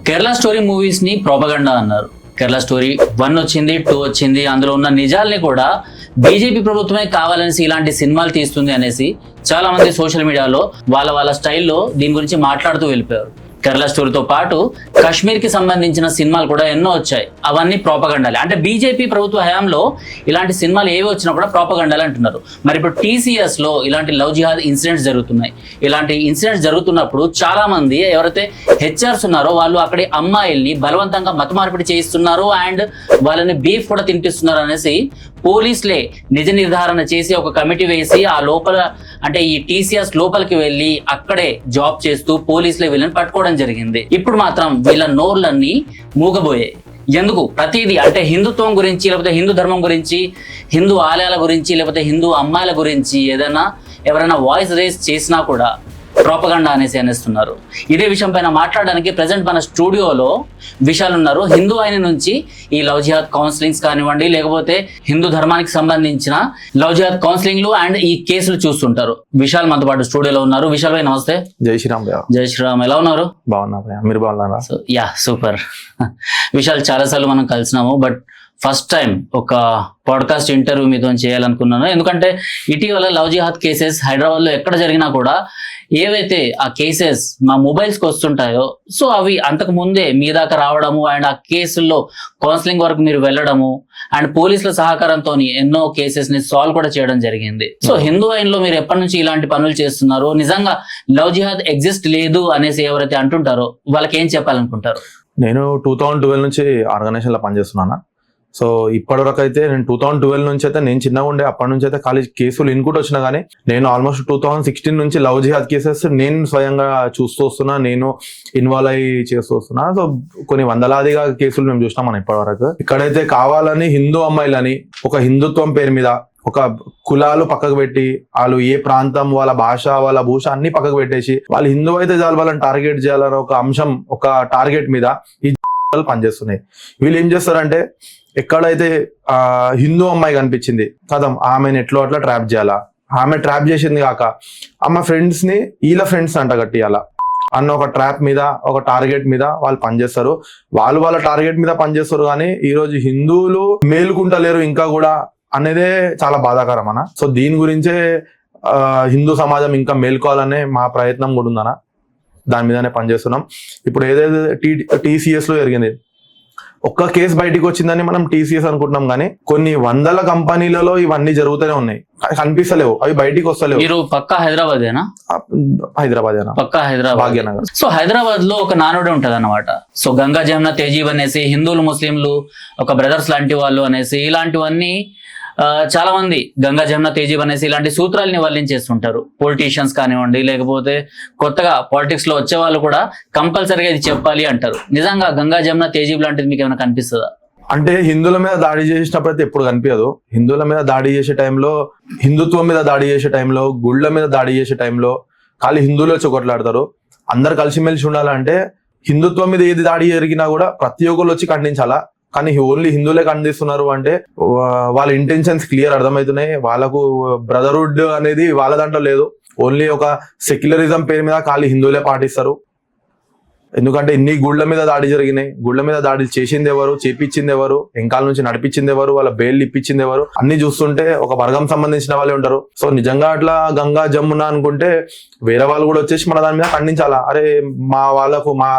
Kerala story movies ని propaganda అన్నారు. Kerala story 1 వచ్చింది, 2 వచ్చింది. అందులో ఉన్న నిజాల్ని కూడా బీజేపీ ప్రభుత్వమే కావాలనేసి ఇలాంటి సినిమాలు తీస్తుంది అనేసి చాలా మంది సోషల్ మీడియాలో వాళ్ళ స్టైల్లో దీని గురించి మాట్లాడుతూ వెళ్ళిపోయారు. కేరళ స్టోరీతో పాటు కాశ్మీర్ కి సంబంధించిన సినిమాలు కూడా ఎన్నో వచ్చాయి. అవన్నీ ప్రోపగండాలే. అంటే బీజేపీ ప్రభుత్వ హయాంలో ఇలాంటి సినిమాలు ఏవి వచ్చినా కూడా ప్రోపగండాలు అంటున్నారు. మరి ఇప్పుడు టీసీఎస్ లో ఇలాంటి లవ్ జిహాద్ ఇన్సిడెంట్స్ జరుగుతున్నాయి. ఇలాంటి ఇన్సిడెంట్స్ జరుగుతున్నప్పుడు చాలా మంది ఎవరైతే హెచ్ఆర్స్ ఉన్నారో వాళ్ళు అక్కడి అమ్మాయిల్ని బలవంతంగా మత మార్పిడి చేయిస్తున్నారు అండ్ వాళ్ళని బీఫ్ కూడా తినిపిస్తున్నారు అనేసి పోలీసులే నిజ నిర్ధారణ చేసి ఒక కమిటీ వేసి ఆ లోపల అంటే ఈ టీసీఎస్ లోపలికి వెళ్ళి అక్కడే జాబ్ చేస్తూ పోలీసులే వీళ్ళని పట్టుకోవడం జరిగింది. ఇప్పుడు మాత్రం వీళ్ళ నోర్లన్నీ మూగబోయాయి. ఎందుకు? ప్రతిదీ అంటే హిందుత్వం గురించి, లేకపోతే హిందూ ధర్మం గురించి, హిందూ ఆలయాల గురించి, లేకపోతే హిందూ అమ్మాయిల గురించి ఎవరైనా వాయిస్ రేస్ చేసినా కూడా ప్రోపగండా అనేస్తున్నారు. ఇదే విషయం పైన మాట్లాడడానికి ప్రజెంట్ మన స్టూడియోలో విశాల్ ఉన్నారు. హిందూ ఆయన నుంచి ఈ లవ్ జిహాద్ కౌన్సిలింగ్స్ కానివ్వండి, లేకపోతే హిందూ ధర్మానికి సంబంధించిన లవ్ జిహాద్ కౌన్సిలింగ్లు అండ్ ఈ కేసులు చూస్తుంటారు. విశాల్ మనతో పాటు స్టూడియోలో ఉన్నారు. విశాల్ భాయ్ నమస్తే. జై శ్రీరామ్. జై శ్రీరామ్. ఎలా ఉన్నారు? బాగున్నా, మీరు బాగున్నారా? సూపర్. విశాల్ చాలాసార్లు మనం కలిసినాము, బట్ ఫస్ట్ టైం ఒక పాడ్కాస్ట్ ఇంటర్వ్యూ మీతో చేయాలనుకున్నాను. ఎందుకంటే ఇటీవల లవ్ జిహాద్ కేసెస్ హైదరాబాద్ లో ఎక్కడ జరిగినా కూడా ఏవైతే ఆ కేసెస్ మా మొబైల్స్కి వస్తుంటాయో సో అవి అంతకు ముందే మీ దాకా రావడము అండ్ ఆ కేసుల్లో కౌన్సిలింగ్ వరకు మీరు వెళ్ళడము అండ్ పోలీసుల సహకారంతో ఎన్నో కేసెస్ ని సాల్వ్ కూడా చేయడం జరిగింది. సో హిందూ ఐన్లో మీరు ఎప్పటి నుంచి ఇలాంటి పనులు చేస్తున్నారు? నిజంగా లవ్ జిహాద్ ఎగ్జిస్ట్ లేదు అనేసి ఎవరైతే అంటుంటారో వాళ్ళకి ఏం చెప్పాలనుకుంటారు? నేను 2012 నుంచి ఆర్గనైజేషన్ లో పనిచేస్తున్నాను. సో ఇప్పటి వరకు అయితే నేను 2012 నుంచి అయితే నేను చిన్నగా ఉండే అప్పటి నుంచి అయితే కాలేజ్ కేసులు ఇన్పుట్ వచ్చినా కానీ నేను ఆల్మోస్ట్ 2016 నుంచి లవ్ జిహాద్ కేసెస్ నేను స్వయంగా చూస్తూ వస్తున్నా, నేను ఇన్వాల్వ్ అయ్యి చేస్తూ వస్తున్నా. సో కొన్ని వందలాదిగా కేసులు మేము చూసినాం మనం ఇప్పటి వరకు. ఇక్కడైతే కావాలని హిందూ అమ్మాయిలని ఒక హిందుత్వం పేరు మీద ఒక కులాలు పక్కకు పెట్టి వాళ్ళు ఏ ప్రాంతం, వాళ్ళ భాష, వాళ్ళ భూష అన్ని పక్కకు పెట్టేసి వాళ్ళు హిందూ అయితే చాలు వాళ్ళని టార్గెట్ చేయాలని ఒక అంశం, ఒక టార్గెట్ మీద ఈ పనిచేస్తున్నాయి. వీళ్ళు ఏం చేస్తారంటే ఎక్కడైతే హిందూ అమ్మాయి కనిపించింది కదా ఆమెను ఎట్లో అట్లా ట్రాప్ చేయాలా, ఆమె ట్రాప్ చేసింది కాక అమ్మ ఫ్రెండ్స్ ని వీళ్ళ ఫ్రెండ్స్ అంట కట్టియాలా అన్న ఒక ట్రాప్ మీద, ఒక టార్గెట్ మీద వాళ్ళు పనిచేస్తారు. వాళ్ళ టార్గెట్ మీద పనిచేస్తారు. కానీ ఈ రోజు హిందువులు మేలుకుంటలేరు ఇంకా కూడా అనేదే చాలా బాధాకరం అన్న. సో దీని గురించే హిందూ సమాజం ఇంకా మేల్కోవాలనే మా ప్రయత్నం కూడా ఉందన్న. దాని మీదనే పనిచేస్తున్నాం. ఇప్పుడు ఏదైతే టీసీఎస్ లో జరిగింది ఒక్క కేసు బయటికి వచ్చిందని మనం టీసీఎస్ అనుకుంటున్నాం, కానీ కొన్ని వందల కంపెనీలలో ఇవన్నీ జరుగుతూనే ఉన్నాయి, కనిపిస్తలేవు, అవి బయటికి వస్తలేవు. మీరు పక్కా హైదరాబాదేనా? హైదరాబాదేనా? పక్కా హైదరాబాద్, భాగ్యనగర్. సో హైదరాబాద్ లో ఒక నానుడు ఉంటది అన్నమాట. సో గంగా జమున తేజీబ్ అనేసి హిందువులు ముస్లింలు ఒక బ్రదర్స్ లాంటి వాళ్ళు అనేసి ఇలాంటివన్నీ చాలా మంది గంగా జమున తేజీబ్ అనేసి ఇలాంటి సూత్రాలని వల్లించేస్తుంటారు. పొలిటీషియన్స్ కానివ్వండి, లేకపోతే కొత్తగా పాలిటిక్స్ లో వచ్చే వాళ్ళు కూడా కంపల్సరీగా ఇది చెప్పాలి అంటారు. నిజంగా గంగా జమున తేజీబ్ లాంటిది మీకు ఏమైనా కనిపిస్తుందా? అంటే హిందువుల మీద దాడి చేసినప్పుడు అయితే ఎప్పుడు కనిపించదు. హిందువుల మీద దాడి చేసే టైంలో, హిందుత్వం మీద దాడి చేసే టైంలో, గుళ్ళ మీద దాడి చేసే టైంలో ఖాళీ హిందువులు వచ్చి కొట్లాడతారు. అందరు కలిసిమెలిసి ఉండాలంటే హిందుత్వం మీద ఏది దాడి జరిగినా కూడా ప్రతి ఒక్కరు వచ్చి ఖండించాలా. కానీ ఓన్లీ హిందువులే ఖండిస్తున్నారు అంటే వాళ్ళ ఇంటెన్షన్స్ క్లియర్ అర్థమవుతున్నాయి. వాళ్ళకు బ్రదర్హుడ్ అనేది వాళ్ళ దాంట్లో లేదు. ఓన్లీ ఒక సెక్యులరిజం పేరు మీద ఖాళీ హిందువులే పాటిస్తారు. ఎందుకంటే ఇన్ని గుళ్ళ మీద దాడి జరిగినాయి, గుళ్ళ మీద దాడి చేసింది ఎవరు, చేపించింది ఎవరు, వెంకాల నుంచి నడిపించింది ఎవరు, వాళ్ళ బెయిల్ ఇప్పించింది ఎవరు, అన్ని చూస్తుంటే ఒక వర్గం సంబంధించిన వాళ్ళే ఉంటారు. సో నిజంగా అట్లా గంగా జమున అనుకుంటే వేరే వాళ్ళు కూడా వచ్చేసి మన దాని మీద ఖండించాలా. అరే మా వాళ్ళకు, మా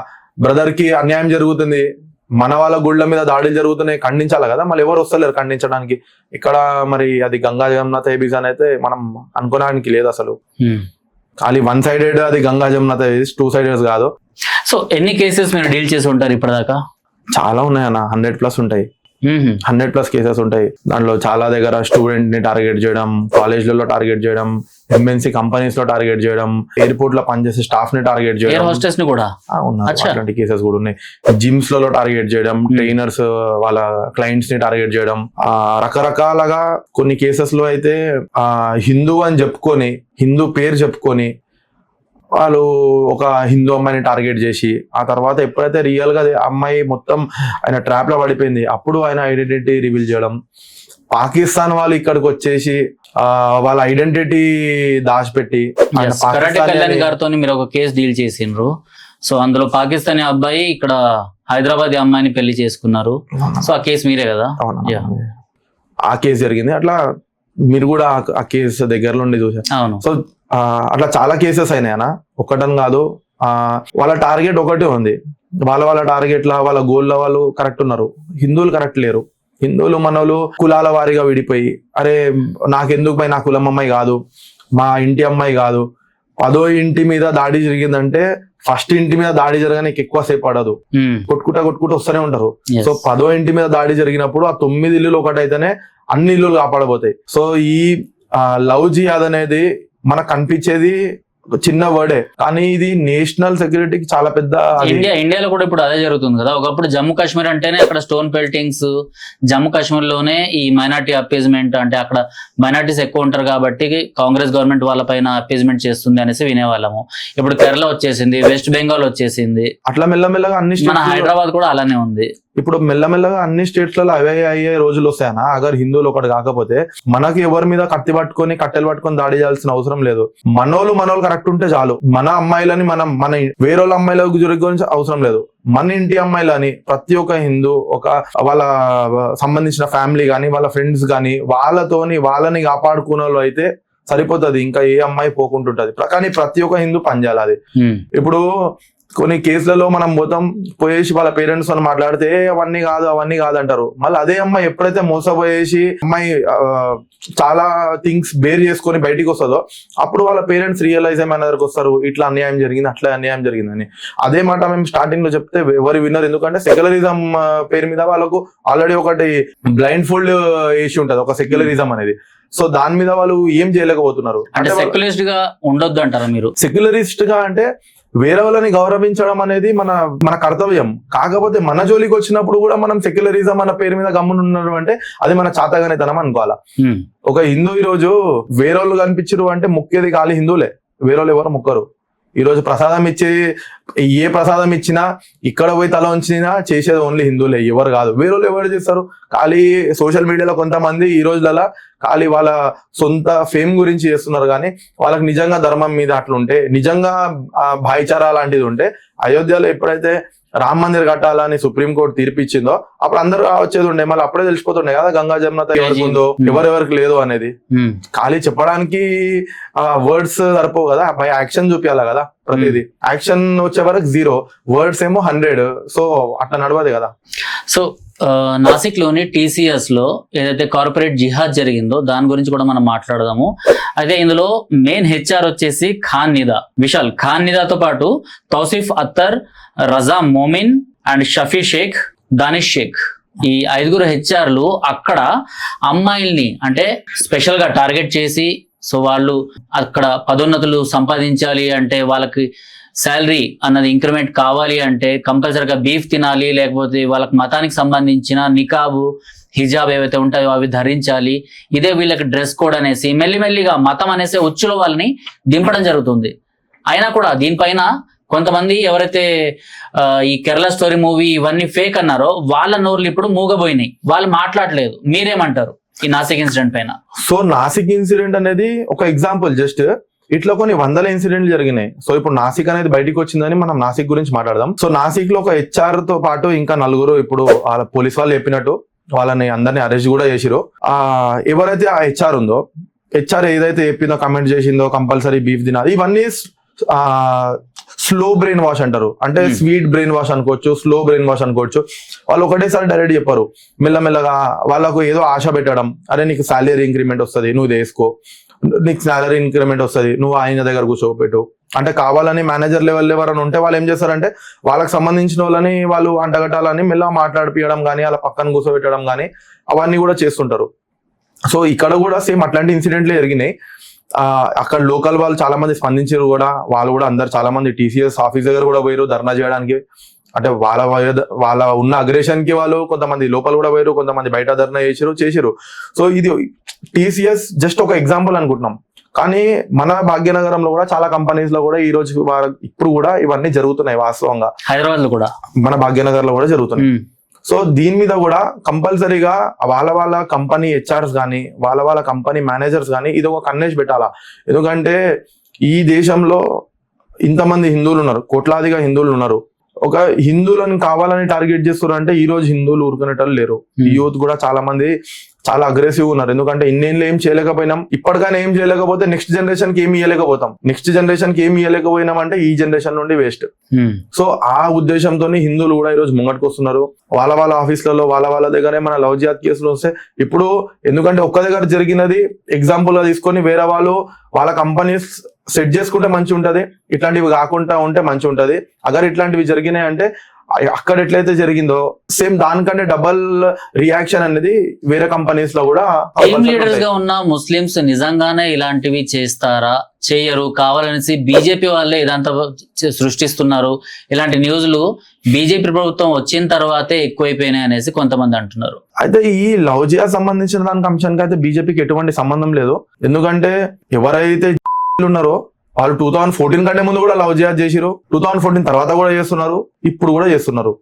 బ్రదర్ కి అన్యాయం జరుగుతుంది, మన వాళ్ళ గుళ్ళ మీద దాడులు జరుగుతున్నాయి, ఖండించాలి కదా. మళ్ళీ ఎవరు వస్తలేరు ఖండించడానికి. ఇక్కడ మరి అది గంగా జమున తేజీబ్ అని అయితే మనం అనుకోవడానికి లేదు అసలు. ఖాళీ వన్ సైడెడ్ అది గంగా జమున తేజీబ్, 2 సైడెడ్స్ కాదు. సో ఎన్ని కేసెస్ మీరు డీల్ చేసి ఉంటారు ఇప్పటిదాకా? చాలా ఉన్నాయన్న, 100+ ఉంటాయి. 100+ కేసెస్ ఉంటాయి. దాంట్లో చాలా దగ్గర స్టూడెంట్ ని టార్గెట్ చేయడం, కాలేజ్లలో టార్గెట్ చేయడం, ఎంఎన్సీ కంపెనీస్ లో టార్గెట్ చేయడం, ఎయిర్పోర్ట్ లో పనిచేసే స్టాఫ్ ని టార్గెట్ చేయడం, హోస్టెస్ ని కూడా అట్లాంటి కేసెస్ కూడా ఉన్నాయి. జిమ్స్ లలో టార్గెట్ చేయడం, ట్రైనర్స్ వాళ్ళ క్లయింట్స్ ని టార్గెట్ చేయడం, రకరకాలుగా. కొన్ని కేసెస్ లో అయితే హిందూ అని చెప్పుకొని, హిందూ పేరు చెప్పుకొని వాళ్ళు ఒక హిందూ అమ్మాయిని టార్గెట్ చేసి ఆ తర్వాత ఎప్పుడైతే రియల్ గా అమ్మాయి మొత్తం ఆయన ట్రాప్ లో పడిపోయింది అప్పుడు ఆయన ఐడెంటిటీ రివీల్ చేయడం. పాకిస్తాన్ వాళ్ళు ఇక్కడికి వచ్చేసి వాళ్ళ ఐడెంటిటీ దాచిపెట్టి కళ్యాణ్ గారితో మీరు ఒక కేసు డీల్ చేసిండ్రు. సో అందులో పాకిస్తానీ అబ్బాయి ఇక్కడ హైదరాబాద్ అమ్మాయిని పెళ్లి చేసుకున్నారు. సో ఆ కేసు మీరే కదా? Yeah. ఆ కేసు జరిగింది. అట్లా మీరు కూడా ఆ కేసు దగ్గరలో ఉండి చూసారు. అవును. సో అట్లా చాలా కేసెస్ అయినాయి అన్న, ఒక్కటని కాదు. వాళ్ళ టార్గెట్ ఒకటే ఉంది, వాళ్ళ టార్గెట్ లా వాళ్ళ గోల్ లా వాళ్ళు కరెక్ట్ ఉన్నారు, హిందువులు కరెక్ట్ లేరు. హిందువులు మనోళ్ళు కులాల వారీగా విడిపోయి, అరే నాకెందుకు పై నా కులం అమ్మాయి కాదు, మా ఇంటి అమ్మాయి కాదు. 10వ ఇంటి మీద దాడి జరిగిందంటే ఫస్ట్ ఇంటి మీద దాడి జరగడానికి ఎక్కువ సేపు పడదు, కొట్టుకుంటా వస్తూనే ఉంటారు. సో 10వ ఇంటి మీద దాడి జరిగినప్పుడు ఆ 9 ఇల్లులు ఒకటైతేనే అన్ని ఇల్లులు కాపాడబోతాయి. సో ఈ లవ్ జిహాద్ అనేది మనకు కనిపించేది చిన్న వర్డే, కానీ ఇది నేషనల్ సెక్యూరిటీకి చాలా పెద్ద. ఇండియాలో కూడా ఇప్పుడు అదే జరుగుతుంది కదా. ఒకప్పుడు జమ్మూ కాశ్మీర్ అంటేనే అక్కడ స్టోన్ పెల్టింగ్స్, జమ్మూ కాశ్మీర్ లోనే ఈ మైనార్టీ అపీజ్మెంట్, అంటే అక్కడ మైనార్టీస్ ఎక్కువ ఉంటారు కాబట్టి కాంగ్రెస్ గవర్నమెంట్ వాళ్ళ పైన అపీజ్మెంట్ చేస్తుంది అనేసి వినేవాళ్ళము. ఇప్పుడు కేరళ వచ్చేసింది, వెస్ట్ బెంగాల్ వచ్చేసింది, అట్లా మెల్లమెల్లగా అన్ని మన హైదరాబాద్ కూడా అలానే ఉంది. ఇప్పుడు మెల్లమెల్లగా అన్ని స్టేట్స్ లలో అవే అయ్యే రోజులు వస్తాయన్నా. అగర్ హిందువులు ఒకటి కాకపోతే మనకి ఎవరి మీద కట్టెలు పట్టుకొని దాడి చేయాల్సిన అవసరం లేదు. మనోళ్ళు కరెక్ట్ ఉంటే చాలు. మన అమ్మాయిలని మన వేరే వాళ్ళ అమ్మాయిల గురించి అవసరం లేదు. మన ఇంటి అమ్మాయిలని ప్రతి ఒక్క హిందూ వాళ్ళ సంబంధించిన ఫ్యామిలీ గానీ, వాళ్ళ ఫ్రెండ్స్ గానీ, వాళ్ళని కాపాడుకునే వాళ్ళు అయితే సరిపోతుంది. ఇంకా ఏ అమ్మాయి పోకుంటుంటది. కానీ ప్రతి ఒక్క హిందూ పనిచేయాలి అది. ఇప్పుడు కొన్ని కేసులలో మనం పోయేసి వాళ్ళ పేరెంట్స్ అని మాట్లాడితే అవన్నీ కాదు అంటారు. మళ్ళీ అదే అమ్మాయి ఎప్పుడైతే మోసపోయేసి అమ్మాయి చాలా థింగ్స్ బేర్ చేసుకొని బయటికి వస్తుందో అప్పుడు వాళ్ళ పేరెంట్స్ రియలైజ్ అయ్యి మన దగ్గరకు వస్తారు, ఇట్లా అన్యాయం జరిగింది, అట్లా అన్యాయం జరిగిందని. అదే మాట మేము స్టార్టింగ్ లో చెప్తే ఎవరు విన్నారు, ఎందుకంటే సెక్యులరిజం పేరు మీద వాళ్ళకు ఆల్రెడీ ఒకటి బ్లైండ్ ఫోల్డ్ వేసి ఉంటది, ఒక సెక్యులరిజం అనేది. సో దాని మీద వాళ్ళు ఏం చేయలేకపోతున్నారు. అంటే సెక్యులరిస్ట్ గా ఉండొద్దు అంటారా మీరు? సెక్యులరిస్ట్ గా అంటే వేరే వాళ్ళని గౌరవించడం అనేది మన కర్తవ్యం. కాకపోతే మన జోలికి వచ్చినప్పుడు కూడా మనం సెక్యులరిజం అన్న పేరు మీద గమ్మునున్నాడు అంటే అది మన చాతగానితనం అనుకోవాలా. ఒక హిందూ ఈ రోజు వేరే వాళ్ళు కనిపించరు అంటే ముఖ్యది ఖాళీ హిందువులే, వేరే వాళ్ళు ఎవరు ముక్కరు. ఈ రోజు ప్రసాదం ఏ ప్రసాదం ఇచ్చినా ఇక్కడ పోయి తల ఉంచినా చేసేది ఓన్లీ హిందువులే, ఎవరు కాదు. వేరే వాళ్ళు ఎవరు చేస్తారు? ఖాళీ సోషల్ మీడియాలో కొంతమంది ఈ రోజులలో ఖాళీ వాళ్ళ సొంత ఫేమ్ గురించి చేస్తున్నారు. కానీ వాళ్ళకి నిజంగా ధర్మం మీద అట్లుంటే, నిజంగా భాయిచారా లాంటిది ఉంటే, అయోధ్యలో ఎప్పుడైతే రామ్ మందిర్ కట్టాలని సుప్రీంకోర్టు తీర్పిచ్చిందో అప్పుడు అందరూ వచ్చేది ఉండే. మళ్ళీ అప్పుడే తెలిసిపోతుండే కదా గంగా జమున ఎవరికి ఉందో ఎవరెవరికి లేదు అనేది. ఖాళీ చెప్పడానికి వర్డ్స్ సరిపోవు కదా, పై యాక్షన్ చూపించాలి కదా. ప్రతిదీ యాక్షన్ వచ్చే వరకు 0, వర్డ్స్ ఏమో 100. సో అట్లా నడవదు కదా. సో నాసిక్ లోని TCS లో ఏదైతే కార్పొరేట్ జిహాద్ జరిగిందో దాని గురించి కూడా మనం మాట్లాడదాము. అయితే ఇందులో మెయిన్ HR వచ్చేసి విశాల్ ఖాన్ నిదాతో పాటు తౌసిఫ్ అత్తర్, రజా మోమిన్ అండ్ షఫీ షేక్, దానిష్ షేక్, ఈ 5 HRలు అక్కడ అమ్మాయిల్ని అంటే స్పెషల్ గా టార్గెట్ చేసి, సో వాళ్ళు అక్కడ పదోన్నతులు సంపాదించాలి అంటే, వాళ్ళకి శాలరీ అన్నది ఇంక్రిమెంట్ కావాలి అంటే కంపల్సరీగా బీఫ్ తినాలి, లేకపోతే వాళ్ళకి మతానికి సంబంధించిన నికాబు, హిజాబ్ ఏవైతే ఉంటాయో అవి ధరించాలి, ఇదే వీళ్ళకి డ్రెస్ కోడ్ అనేసి మెల్లిమెల్లిగా మతం అనేసి ఉచ్చులో వాళ్ళని దింపడం జరుగుతుంది. అయినా కూడా దీనిపైన కొంతమంది ఎవరైతే ఈ కేరళ స్టోరీ మూవీ ఇవన్నీ ఫేక్ అన్నారో వాళ్ళ నోర్లు ఇప్పుడు మూగబోయినాయి, వాళ్ళు మాట్లాడలేదు. మీరేమంటారు ఈ నాసిక్ ఇన్సిడెంట్ పైన? సో నాసిక్ ఇన్సిడెంట్ అనేది ఒక ఎగ్జాంపుల్, జస్ట్ ఇట్లా కొన్ని 100 ఇన్సిడెంట్లు జరిగినాయి. సో ఇప్పుడు నాసిక్ అనేది బయటికి వచ్చిందని మనం నాసిక్ గురించి మాట్లాడదాం. సో నాసిక్ లో ఒక HR తో పాటు ఇంకా 4 ఇప్పుడు పోలీస్ వాళ్ళు చెప్పినట్టు వాళ్ళని అందరినీ అరెస్ట్ కూడా చేసిరు. ఎవరైతే ఆ HR ఉందో, HR ఏదైతే చెప్పిందో, కమెంట్ చేసిందో కంపల్సరీ బీఫ్ తినాలి, ఇవన్నీ స్లో బ్రెయిన్ వాష్ అంటారు. అంటే స్వీట్ బ్రెయిన్ వాష్ అనుకోవచ్చు, స్లో బ్రెయిన్ వాష్ అనుకోవచ్చు. వాళ్ళు ఒకటేసారి డైరెక్ట్ చెప్పారు, మెల్లమెల్లగా వాళ్ళకు ఏదో ఆశ పెట్టడం, అరే నీకు సాలరీ ఇంక్రిమెంట్ వస్తుంది, నువ్వు వేసుకో, నీకు సాలరీ ఇంక్రిమెంట్ వస్తుంది, నువ్వు ఆయన దగ్గర కూర్చోపెట్టు అంటే, కావాలని మేనేజర్ లెవెల్ ఎవరైనా ఉంటే వాళ్ళు ఏం చేస్తారంటే వాళ్ళకి సంబంధించిన వాళ్ళని వాళ్ళు అంటగట్టాలని మెల్ల మాట్లాడిపియడం కానీ, అలా పక్కన కూర్చోబెట్టడం కానీ అవన్నీ కూడా చేస్తుంటారు. సో ఇక్కడ కూడా సేమ్ అట్లాంటి ఇన్సిడెంట్లే జరిగినాయి. అక్కడ లోకల్ వాళ్ళు చాలా మంది స్పందించారు కూడా. వాళ్ళు కూడా అందరు చాలా మంది TCS ఆఫీస్ దగ్గర కూడా పోయారు ధర్నా చేయడానికి. అంటే వాళ్ళ ఉన్న అగ్రెషన్ కి వాళ్ళు కొంతమంది లోపల కూడా పోయారు, కొంతమంది బయట ధర్నా చేసిరు. సో ఇది TCS జస్ట్ ఒక ఎగ్జాంపుల్ అనుకుంటున్నాం. కానీ మన భాగ్యనగరంలో కూడా చాలా కంపెనీస్ లో కూడా ఈ రోజు ఇప్పుడు కూడా ఇవన్నీ జరుగుతున్నాయి. వాస్తవంగా హైదరాబాద్ లో కూడా, మన భాగ్యనగర్ లో కూడా జరుగుతున్నాయి. సో దీని మీద కూడా కంపల్సరీగా వాళ్ళ కంపెనీ HRs కానీ, వాళ్ళ కంపెనీ మేనేజర్స్ కానీ ఇది ఒక కన్నేసి పెట్టాలా. ఎందుకంటే ఈ దేశంలో ఇంతమంది హిందువులు ఉన్నారు, కోట్లాదిగా హిందువులు ఉన్నారు. ఒక హిందువులను కావాలని టార్గెట్ చేస్తున్నారు అంటే ఈ రోజు హిందువులు ఊరుకునేటట్లు లేరు. యూత్ కూడా చాలా మంది చాలా అగ్రెసివ్ ఉన్నారు. ఎందుకంటే ఇన్నేళ్ళు ఏం చేయలేకపోయినాం, ఇప్పటికైనా ఏం చేయలేకపోతే నెక్స్ట్ జనరేషన్ కి ఏమి ఇవ్వలేకపోతాం. నెక్స్ట్ జనరేషన్ కి ఏమి ఇవ్వలేకపోయినాం అంటే ఈ జనరేషన్ నుండి వేస్ట్. సో ఆ ఉద్దేశంతో హిందువులు కూడా ఈ రోజు ముంగట్టుకు వస్తున్నారు. వాళ్ళ ఆఫీసులలో వాళ్ళ దగ్గరే మన లవ్ జిహాద్ కేసులు వస్తే ఇప్పుడు ఎందుకంటే ఒక్క దగ్గర జరిగినది ఎగ్జాంపుల్ గా తీసుకొని వేరే వాళ్ళ కంపెనీస్ సెట్ చేసుకుంటే మంచి ఉంటది, ఇట్లాంటివి కాకుండా ఉంటే మంచి ఉంటది. అగర్ ఇట్లాంటివి జరిగినాయి అంటే అక్కడ ఎట్లయితే జరిగిందో సేమ్ దానికంటే డబల్ రియాక్షన్ అనేది వేరే కంపెనీస్ లో కూడా. టీమ్ లీడర్స్ గా ఉన్న ముస్లిమ్స్ నిజంగానే ఇలాంటివి చేస్తారా, చేయరు, కావాలనేసి బీజేపీ వాళ్ళే ఇదంతా సృష్టిస్తున్నారు, ఇలాంటి న్యూస్లు బీజేపీ ప్రభుత్వం వచ్చిన తర్వాతే ఎక్కువైపోయినాయి అనేసి కొంతమంది అంటున్నారు. అయితే ఈ లవ్ జిహాద్ సంబంధించిన దానికి అంశానికి అయితే బీజేపీకి ఎటువంటి సంబంధం లేదు. ఎందుకంటే ఎవరైతే ఉన్నారో వాళ్ళు 2014 కంటే ముందు కూడా లవ్ జిహాద్ చేసిరు, 2014 తర్వాత కూడా చేస్తున్నారు, ఇప్పుడు కూడా చేస్తున్నారు.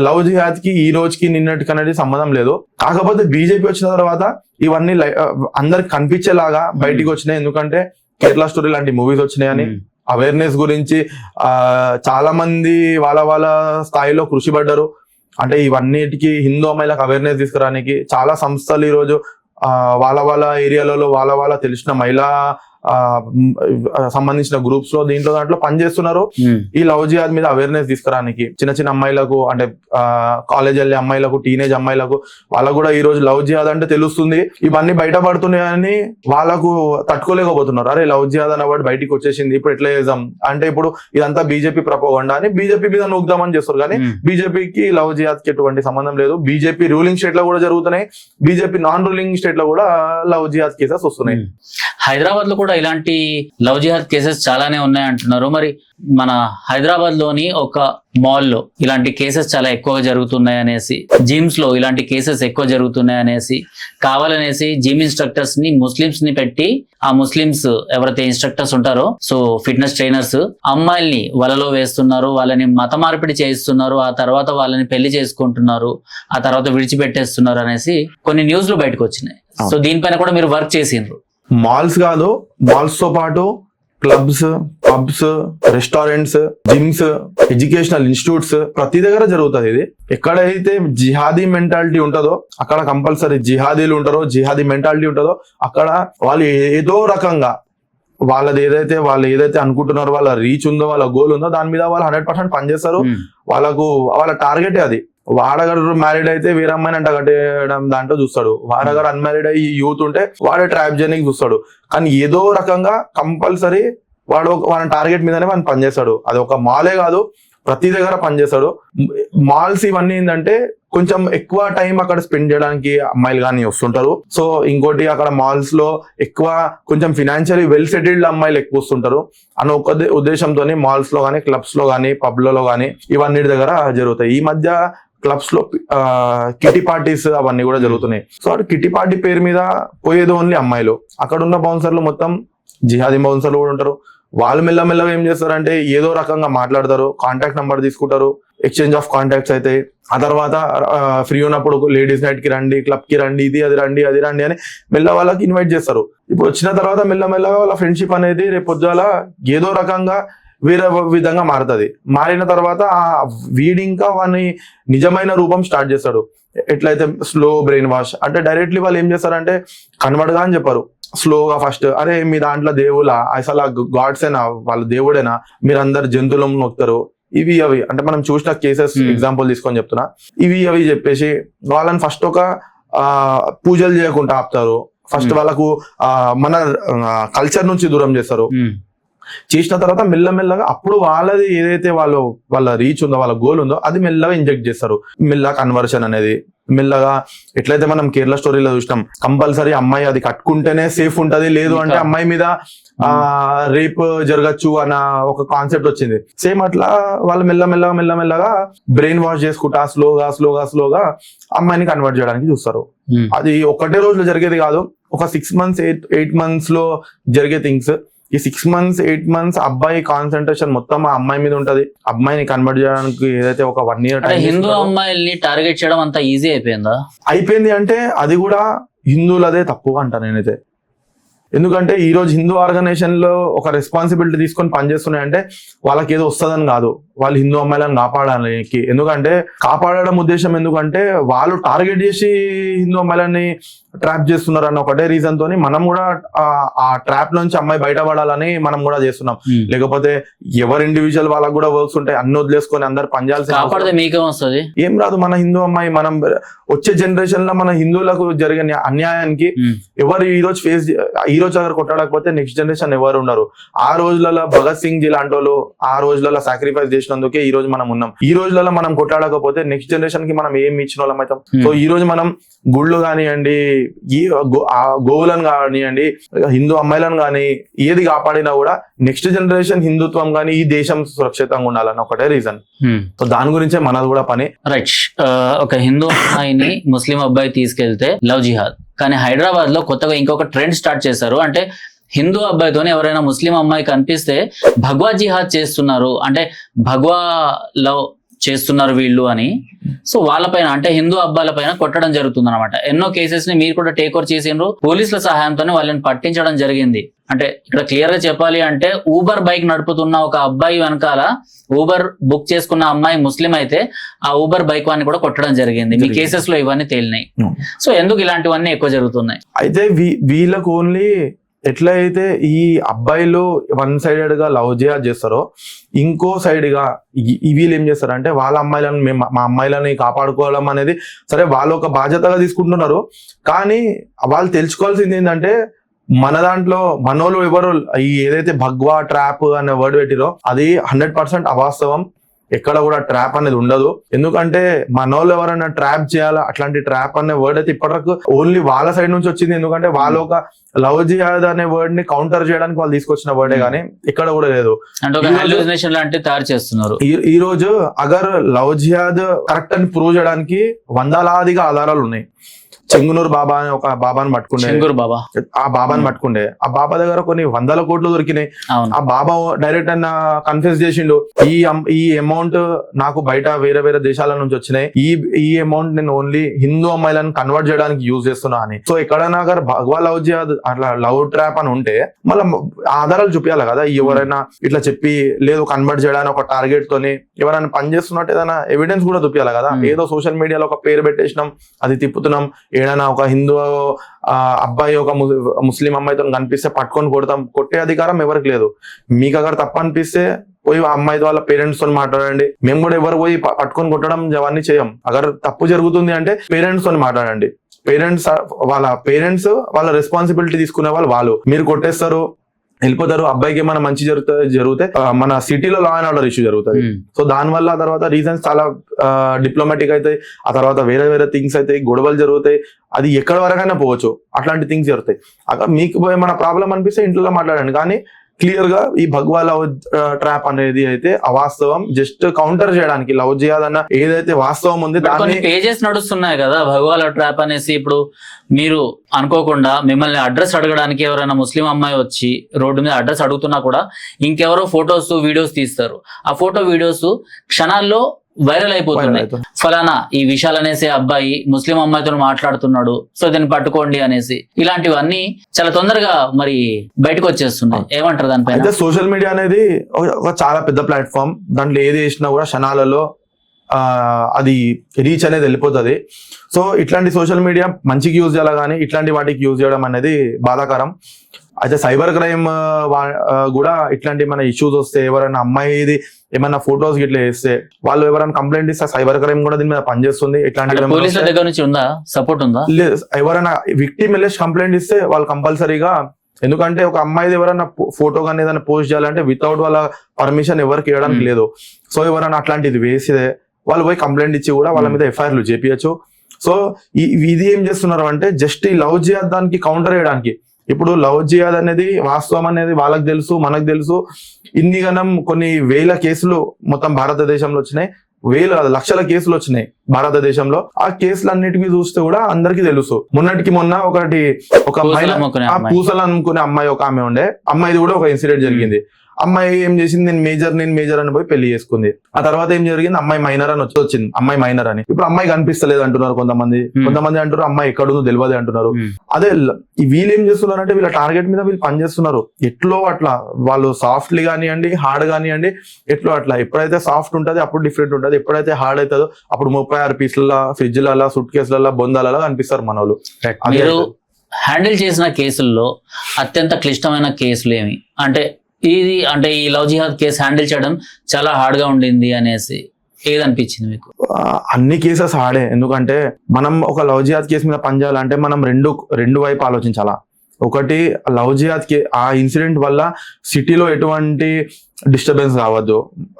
లవ్ జిహాద్ కి ఈ రోజుకి నిన్నటికి అనేది సంబంధం లేదు. కాకపోతే బీజేపీ వచ్చిన తర్వాత ఇవన్నీ అందరికి కనిపించేలాగా బయటికి వచ్చినాయి. ఎందుకంటే కేరళ స్టోరీ లాంటి మూవీస్ వచ్చినాయని అవేర్నెస్ గురించి చాలా మంది వాళ్ళ స్థాయిలో కృషి పడ్డారు. అంటే ఇవన్నిటికీ హిందూ అమ్మాయిలకు అవేర్నెస్ తీసుకురానికి చాలా సంస్థలు ఈ రోజు వాళ్ళ ఏరియాలలో వాళ్ళ తెలిసిన మహిళా సంబంధించిన గ్రూప్స్ లో దాంట్లో పనిచేస్తున్నారు. ఈ లవ్ జిహాద్ మీద అవేర్నెస్ తీసుకురానికి చిన్న అమ్మాయిలకు అంటే కాలేజ్ వెళ్ళే అమ్మాయిలకు, టీనేజ్ అమ్మాయిలకు వాళ్ళకు కూడా ఈ రోజు లవ్ జిహాద్ అంటే తెలుస్తుంది. ఇవన్నీ బయటపడుతున్నాయని వాళ్ళకు తట్టుకోలేకపోతున్నారు. అరే లవ్ జిహాద్ అన్నవాడు బయటికి వచ్చేసింది, ఇప్పుడు ఎట్లా చేద్దాం అంటే ఇప్పుడు ఇదంతా బీజేపీ ప్రపోగండా అని బీజేపీ మీద నూకుదామని చేస్తారు. కానీ బీజేపీకి లవ్ జిహాద్ కి ఎటువంటి సంబంధం లేదు. బీజేపీ రూలింగ్ స్టేట్ లో కూడా జరుగుతున్నాయి, బీజేపీ నాన్ రూలింగ్ స్టేట్ లో కూడా లవ్ జిహాద్ కేసెస్ వస్తున్నాయి. హైదరాబాద్ లో కూడా ఇలాంటి లవ్ జిహాద్ కేసెస్ చాలానే ఉన్నాయి అంటున్నారు. మరి మన హైదరాబాద్ లోని ఒక మాల్ లో ఇలాంటి కేసెస్ చాలా ఎక్కువగా జరుగుతున్నాయి అనేసి, జిమ్స్ లో ఇలాంటి కేసెస్ ఎక్కువ జరుగుతున్నాయి అనేసి కావాలనేసి జిమ్ ఇన్స్ట్రక్టర్స్ ని ముస్లిమ్స్ ని పెట్టి ఆ ముస్లిమ్స్ ఎవరైతే ఇన్స్ట్రక్టర్స్ ఉంటారో ఫిట్నెస్ ట్రైనర్స్ అమ్మాయిల్ని వలలో వేస్తున్నారు, వాళ్ళని మత మార్పిడి చేయిస్తున్నారు, ఆ తర్వాత వాళ్ళని పెళ్లి చేసుకుంటున్నారు, ఆ తర్వాత విడిచిపెట్టేస్తున్నారు అనేసి కొన్ని న్యూస్లు బయటకు వచ్చినాయి. సో దీనిపైన కూడా మీరు వర్క్ చేసిండ్రు. మాల్స్ కాదు, మాల్స్ తో పాటు clubs, pubs, restaurants, gyms, educational institutes ప్రతి దగ్గర జరుగుతుంది. ఇది ఎక్కడైతే జిహాదీ మెంటాలిటీ ఉంటుందో అక్కడ కంపల్సరీ జిహాదీలు ఉంటారో, జిహాదీ మెంటాలిటీ ఉంటుందో అక్కడ వాళ్ళు ఏదో రకంగా వాళ్ళు ఏదైతే అనుకుంటున్నారో, వాళ్ళ రీచ్ ఉందో, వాళ్ళ గోల్ ఉందో దాని మీద వాళ్ళు 100% పనిచేస్తారు. వాళ్ళ టార్గెట్ అది. వాడగారు మ్యారీడ్ అయితే వేరే అమ్మాయిని అంట కట్టేయడం దాంట్లో చూస్తాడు, వాడగారు అన్మ్యారీడ్ అయ్యి యూత్ ఉంటే వాడే ట్రాప్ చేయడానికి చూస్తాడు. కానీ ఏదో రకంగా కంపల్సరీ వాళ్ళ టార్గెట్ మీదనే మనం పనిచేస్తాడు. అది ఒక మాలే కాదు, ప్రతి దగ్గర పనిచేస్తాడు. మాల్స్ ఇవన్నీ ఏంటంటే కొంచెం ఎక్కువ టైం అక్కడ స్పెండ్ చేయడానికి అమ్మాయిలు కానీ వస్తుంటారు. సో ఇంకోటి అక్కడ మాల్స్ లో ఎక్కువ కొంచెం ఫినాన్షియలీ వెల్ సెటిల్డ్ అమ్మాయిలు ఎక్కువ వస్తుంటారు అన్న ఒక ఉద్దేశంతో మాల్స్ లో కానీ, క్లబ్స్ లో కానీ, పబ్లలో కానీ ఇవన్నిటి దగ్గర జరుగుతాయి. ఈ మధ్య క్లబ్స్ లో కిటీ పార్టీస్ అవన్నీ కూడా జరుగుతున్నాయి. సో అటు కిటీ పార్టీ పేరు మీద పోయేది ఓన్లీ అమ్మాయిలు. అక్కడ ఉన్న బౌన్సర్లు మొత్తం జిహాదీ బౌన్సర్లు కూడా ఉంటారు. వాళ్ళు మెల్లమెల్లగా ఏం చేస్తారంటే ఏదో రకంగా మాట్లాడతారు, కాంటాక్ట్ నెంబర్ తీసుకుంటారు, ఎక్స్చేంజ్ ఆఫ్ కాంటాక్ట్స్ అయితే ఆ తర్వాత ఫ్రీ ఉన్నప్పుడు లేడీస్ నైట్ కి రండి, క్లబ్ కి రండి, అది రండి అని మెల్ల వాళ్ళకి ఇన్వైట్ చేస్తారు. ఇప్పుడు వచ్చిన తర్వాత మెల్లమెల్లగా వాళ్ళ ఫ్రెండ్షిప్ అనేది రేపు పొద్దుల ఏదో రకంగా వేరే విధంగా మారుతుంది. మారిన తర్వాత వీడి ఇంకా వాని నిజమైన రూపం స్టార్ట్ చేస్తాడు. ఎట్లయితే స్లో బ్రెయిన్ వాష్ అంటే డైరెక్ట్లీ వాళ్ళు ఏం చేస్తారంటే కన్వర్ట్ గా అని చెప్పారు. స్లోగా ఫస్ట్ అరే మీ దాంట్లో దేవులా, అసలు గాడ్సేనా, వాళ్ళ దేవుడేనా, మీరందరు జంతువులను నొక్కుతారు, ఇవి అవి అంటే మనం చూసిన కేసెస్ ఎగ్జాంపుల్ తీసుకొని చెప్తున్నా. ఇవి అవి చెప్పేసి వాళ్ళని ఫస్ట్ ఒక పూజలు చేయకుండా ఆపుతారు. ఫస్ట్ వాళ్ళకు మన కల్చర్ నుంచి దూరం చేస్తారు. చేసిన తర్వాత మెల్లమెల్లగా అప్పుడు వాళ్ళది ఏదైతే వాళ్ళ రీచ్ ఉందో, వాళ్ళ గోల్ ఉందో అది మెల్లగా ఇంజెక్ట్ చేస్తారు. మెల్లగా కన్వర్షన్ అనేది మెల్లగా ఎట్లయితే మనం కేరళ స్టోరీలో చూసినాం, కంపల్సరీ అమ్మాయి అది కట్టుకుంటేనే సేఫ్ ఉంటది, లేదు అంటే అమ్మాయి మీద రేప్ జరగచ్చు అన్న ఒక కాన్సెప్ట్ వచ్చింది. సేమ్ అట్లా వాళ్ళు మెల్లమెల్లగా బ్రెయిన్ వాష్ చేసుకుంటా స్లోగా అమ్మాయిని కన్వర్ట్ చేయడానికి చూస్తారు. అది ఒకటే రోజులో జరిగేది కాదు, ఒక 6 months 8 months లో జరిగే థింగ్స్. ఈ 6 months 8 months అబ్బాయి కాన్సన్ట్రేషన్ మొత్తం ఆ అమ్మాయి మీద ఉంటది. అమ్మాయిని కన్వర్ట్ చేయడానికి ఏదైతే ఒక 1 year హిందూ అమ్మాయిల్ని టార్గెట్ చేయడం అంత ఈజీ అయిపోయింది అంటే అది కూడా హిందువులదే తప్పు అంట నేనైతే. ఎందుకంటే ఈ రోజు హిందూ ఆర్గనైజేషన్ లో ఒక రెస్పాన్సిబిలిటీ తీసుకొని పనిచేస్తున్నాయంటే వాళ్ళకి ఏదో వస్తుందని కాదు, వాళ్ళు హిందూ అమ్మాయిలను కాపాడడానికి. ఎందుకంటే కాపాడడం ఉద్దేశం ఎందుకంటే వాళ్ళు టార్గెట్ చేసి హిందూ అమ్మాయిలని ట్రాప్ చేస్తున్నారు అన్న ఒకటే రీజన్ తోని మనం కూడా ఆ ట్రాప్ నుంచి అమ్మాయి బయటపడాలని మనం కూడా చేస్తున్నాం. లేకపోతే ఎవరి ఇండివిజువల్ వాళ్ళకి కూడా వర్క్స్ ఉంటాయి, అన్ని వదిలేసుకొని అందరు పనిచేయాల్సి మీకేం వస్తుంది, ఏం రాదు. మన హిందూ అమ్మాయి మనం వచ్చే జనరేషన్ లో మన హిందువులకు జరిగిన అన్యాయానికి ఎవరు ఈ రోజు అगर కొట్టడకపోతే నెక్స్ట్ జనరేషన్ ఎవరు ఉన్నారు. ఆ రోజులలో భగత్ సింగ్ జీ లాంటి వాళ్ళు ఆ రోజులలో సాక్రిఫైస్ చేసినందుకే ఈ రోజు మనం ఉన్నాం. ఈ రోజులలో మనం కొట్టాడకపోతే నెక్స్ట్ జనరేషన్ కి మనం ఏం ఇచ్చిన వాళ్ళం అవుతాం. సో ఈ రోజు మనం గుళ్ళు కానివ్వండి, ఈ గోవులను కానివ్వండి, హిందూ అమ్మాయిలను కానీ ఏది కాపాడినా కూడా నెక్స్ట్ జనరేషన్ హిందుత్వం కానీ ఈ దేశం సురక్షితంగా ఉండాలని ఒకటే రీజన్. సో దాని గురించే మనది కూడా పని. రైట్. ఒక హిందూ అమ్మాయిని ముస్లిం అబ్బాయి తీసుకెళ్తే లవ్ జిహాద్. కానీ హైదరాబాద్ లో కొత్తగా ఇంకొక ట్రెండ్ స్టార్ట్ చేశారు. అంటే హిందూ అబ్బాయితోనే ఎవరైనా ముస్లిం అమ్మాయి కనిపిస్తే భగవా జిహాద్ చేస్తున్నారు, అంటే భగవా లవ్ చేస్తున్నారు వీళ్ళు అని. సో వాళ్ళపైన అంటే హిందూ అబ్బాయిల పైన కొట్టడం జరుగుతుంది అనమాట. ఎన్నో కేసెస్ ని మీరు కూడా టేక్ ఓవర్ చేసిండ్రు, పోలీసుల సహాయంతోనే వాళ్ళని పట్టించడం జరిగింది. అంటే ఇక్కడ క్లియర్ గా చెప్పాలి అంటే ఊబర్ బైక్ నడుపుతున్న ఒక అబ్బాయి వెనకాల ఊబర్ బుక్ చేసుకున్న అమ్మాయి ముస్లిం అయితే ఆ ఊబర్ బైక్ వాడిని కూడా కొట్టడం జరిగింది. మీ కేసెస్ లో ఇవన్నీ తేలినాయి. సో ఎందుకు ఇలాంటివన్నీ ఎక్కువ జరుగుతున్నాయి? అయితే వీళ్ళకు ఓన్లీ ఎట్లయితే ఈ అబ్బాయిలు వన్ సైడెడ్ గా లవ్ జిహాద్ చేస్తారో, ఇంకో సైడ్ గా వీళ్ళు ఏం చేస్తారంటే వాళ్ళ అమ్మాయిలను మా అమ్మాయిలని కాపాడుకోవడం అనేది సరే వాళ్ళు ఒక బాధ్యతగా తీసుకుంటున్నారు. కానీ వాళ్ళు తెలుసుకోవాల్సింది ఏంటంటే మన దాంట్లో మనోళ్ళు ఎవరు ఈ ఏదైతే భగ్వా ట్రాప్ అనే వర్డ్ పెట్టిరో అది 100% అవాస్తవం. ఎక్కడ కూడా ట్రాప్ అనేది ఉండదు. ఎందుకంటే మనోళ్ళు ఎవరైనా ట్రాప్ చేయాలా, అట్లాంటి ట్రాప్ అనే వర్డ్ అయితే ఇప్పటివరకు ఓన్లీ వాళ్ళ సైడ్ నుంచి వచ్చింది. ఎందుకంటే వాళ్ళు ఒక లవ్ జిహాద్ అనే వర్డ్ ని కౌంటర్ చేయడానికి వాళ్ళు తీసుకొచ్చిన వర్డే కానీ ఇక్కడ కూడా లేదు. తయారు చేస్తున్నారు. ఈ రోజు అగర్ లవ్ జిహాద్ కరెక్ట్ అని ప్రూవ్ చేయడానికి వందలాదిగా ఆధారాలు ఉన్నాయి. చెంగునూరు బాబా అని ఒక బాబాని పట్టుకుండే, ఆ బాబాని పట్టుకుండే, ఆ బాబా దగ్గర కొన్ని 100 కోట్లు దొరికినాయి. ఆ బాబా డైరెక్ట్ అన్న కన్ఫ్యూజ్ చేసిండు, ఈ అమౌంట్ నాకు బయట వేరే వేరే దేశాల నుంచి వచ్చినాయి, ఈ అమౌంట్ నేను ఓన్లీ హిందూ అమ్మాయిలను కన్వర్ట్ చేయడానికి యూజ్ చేస్తున్నా అని. సో ఎక్కడైనా అగర్ భగవా లవ్ జిహాద్ అట్లా లవ్ ట్రాప్ అని ఉంటే మళ్ళీ ఆధారాలు చూపించాలి కదా. ఎవరైనా ఇట్లా చెప్పి లేదు కన్వర్ట్ చేయడానికి ఒక టార్గెట్ తోని ఎవరైనా పని చేస్తున్నట్టు ఏదైనా ఎవిడెన్స్ కూడా చూపించాలి కదా. ఏదో సోషల్ మీడియాలో ఒక పేరు పెట్టేసినాం, అది తిప్పుతున్నాం, ఏదైనా ఒక హిందూ అబ్బాయి ఒక ముస్లిం అమ్మాయితో కనిపిస్తే పట్టుకొని కొట్టే అధికారం ఎవరికి లేదు. మీకు అక్కడ తప్పు అనిపిస్తే పోయి ఆ అమ్మాయి వాళ్ళ పేరెంట్స్ తో మాట్లాడండి. మేము కూడా ఎవరు పోయి పట్టుకొని కొట్టడం అవన్నీ చేయం. అగర్ తప్పు జరుగుతుంది అంటే పేరెంట్స్ తో మాట్లాడండి. పేరెంట్స్ వాళ్ళ రెస్పాన్సిబిలిటీ తీసుకునే వాళ్ళు మీరు కొట్టేస్తారు వెళ్ళిపోతారు. అబ్బాయికి ఏమైనా మంచి జరిగితే మన సిటీలో లా అండ్ ఆర్డర్ ఇష్యూ జరుగుతుంది. సో దాని వల్ల ఆ తర్వాత రీజన్స్ చాలా డిప్లొమాటిక్ అవుతాయి. ఆ తర్వాత వేరే వేరే థింగ్స్ అయితే గొడవలు జరుగుతాయి. అది ఎక్కడి వరకైనా పోవచ్చు. అట్లాంటి థింగ్స్ జరుగుతాయి. అక్కడ మీకు ఏమైనా ప్రాబ్లం అనిపిస్తే ఇంట్లో మాట్లాడండి. కానీ క్లియర్ గా ఈ భగవా లవ్ ట్రాప్ అనేది అయితే అవాస్తవం. జస్ట్ కౌంటర్ చేయడానికి లవ్ జిహాద్ అన్న ఏదైతే వాస్తవం ఉంది దాన్ని పేజెస్ నడుస్తున్నాయి కదా భగవా లవ్ ట్రాప్ అనేసి. ఇప్పుడు మీరు అనుకోకుండా మిమ్మల్ని అడ్రస్ అడగడానికి ఎవరైనా ముస్లిం అమ్మాయి వచ్చి రోడ్డు మీద అడ్రస్ అడుగుతున్నా కూడా ఇంకెవరో ఫొటోస్ వీడియోస్ తీస్తారు. ఆ ఫోటో వీడియోస్ క్షణాల్లో వైరల్ అయిపోతున్నాయి. ఫలానా ఈ విశాల్ అనేసి అబ్బాయి ముస్లిం అమ్మాయితో మాట్లాడుతున్నాడు, సో దీన్ని పట్టుకోండి అనేసి. ఇలాంటివన్నీ చాలా తొందరగా మరి బయటకు వచ్చేస్తున్నాయి. ఏమంటారు దానిపైన? సోషల్ మీడియా అనేది ఒక చాలా పెద్ద ప్లాట్ఫామ్. దాంట్లో ఏది చేసినా కూడా క్షణాలలో అది రీచ్ అనేది వెళ్ళిపోతుంది. సో ఇట్లాంటి సోషల్ మీడియా మంచికి యూజ్ చేయాలి, కానీ ఇట్లాంటి వాటికి యూజ్ చేయడం అనేది బాధాకరం. అయితే సైబర్ క్రైమ్ కూడా ఇట్లాంటి మన ఇష్యూస్ వస్తే ఎవరైనా అమ్మాయిది ఏమైనా ఫొటోస్ ఇట్లా వేస్తే వాళ్ళు ఎవరైనా కంప్లైంట్ ఇస్తే సైబర్ క్రైమ్ కూడా దీని మీద పనిచేస్తుంది. ఇట్లాంటి పోలీసుల దగ్గర నుంచి ఉందా సపోర్ట్ ఉందా? లేదు, ఎవరైనా విక్టిమ్ వెళ్ళేసి కంప్లైంట్ ఇస్తే వాళ్ళు కంపల్సరీగా, ఎందుకంటే ఒక అమ్మాయిది ఎవరైనా ఫోటో కానీ ఏదైనా పోస్ట్ చేయాలంటే వితౌట్ వాళ్ళ పర్మిషన్ ఎవరికి ఇవ్వడానికి లేదు. సో ఎవరైనా అట్లాంటిది వేసిదే వాళ్ళు పోయి కంప్లైంట్ ఇచ్చి కూడా వాళ్ళ మీద ఎఫ్ఐఆర్లు చేపియచ్చు. సో ఇది ఏం చేస్తున్నారు అంటే జస్ట్ ఈ లవ్ జిహాద్ దానికి కౌంటర్ చేయడానికి. ఇప్పుడు లవ్ జిహాద్ అనేది వాస్తవం అనేది వాళ్ళకి తెలుసు, మనకు తెలుసు. ఇన్ని గణం కొన్ని వేల కేసులు మొత్తం భారతదేశంలో వచ్చినాయి, లక్షల కేసులు వచ్చినాయి భారతదేశంలో. ఆ కేసులన్నిటికీ చూస్తే కూడా అందరికీ తెలుసు. మొన్న ఒక అమ్మాయి పూసలు అనుకునే అమ్మాయి ఒక ఆమె ఉండే, అమ్మాయిది కూడా ఒక ఇన్సిడెంట్ జరిగింది. అమ్మాయి ఏం చేసింది, నేను మేజర్ అని పోయి పెళ్లి చేసుకుంది. ఆ తర్వాత ఏం జరిగింది, అమ్మాయి మైనర్ అని వచ్చింది, అమ్మాయి మైనర్ అని. ఇప్పుడు అమ్మాయి కనిపిస్తలేదు అంటున్నారు కొంతమంది అంటారు అమ్మాయి ఎక్కడుందో తెలియదు అంటున్నారు. అదే వీళ్ళు ఏం చేస్తున్నారు అంటే వీళ్ళ టార్గెట్ మీద వీళ్ళు పనిచేస్తున్నారు. ఎట్లో అట్లా వాళ్ళు సాఫ్ట్లీ కానివ్వండి, హార్డ్ కానివ్వండి, ఎట్లో అట్లా. ఎప్పుడైతే సాఫ్ట్ ఉంటుంది అప్పుడు డిఫరెంట్ ఉంటుంది, ఎప్పుడైతే హార్డ్ అవుతుందో అప్పుడు 36 పీసుల ఫ్రిడ్జ్లలో, సుట్ కేసులలో, బొందాలలో కనిపిస్తారు మన వాళ్ళు. మీరు హ్యాండిల్ చేసిన కేసుల్లో అత్యంత క్లిష్టమైన కేసులు ఏమి అంటే ఈ లవ్ జిహాద్ కేసు హ్యాండిల్ చేయడం చాలా హార్డ్ గా ఉండింది అనేసి ఏదనిపించింది మీకు? అన్ని కేసెస్ హార్డే. ఎందుకంటే మనం ఒక లవ్ జిహాద్ కేసు మీద పనిచేయాలంటే మనం రెండు వైపు ఆలోచించాలా. ఒకటి లవ్ జిహాద్ ఆ ఇన్సిడెంట్ వల్ల సిటీలో ఎటువంటి డిస్టర్బెన్స్ కావద్దు,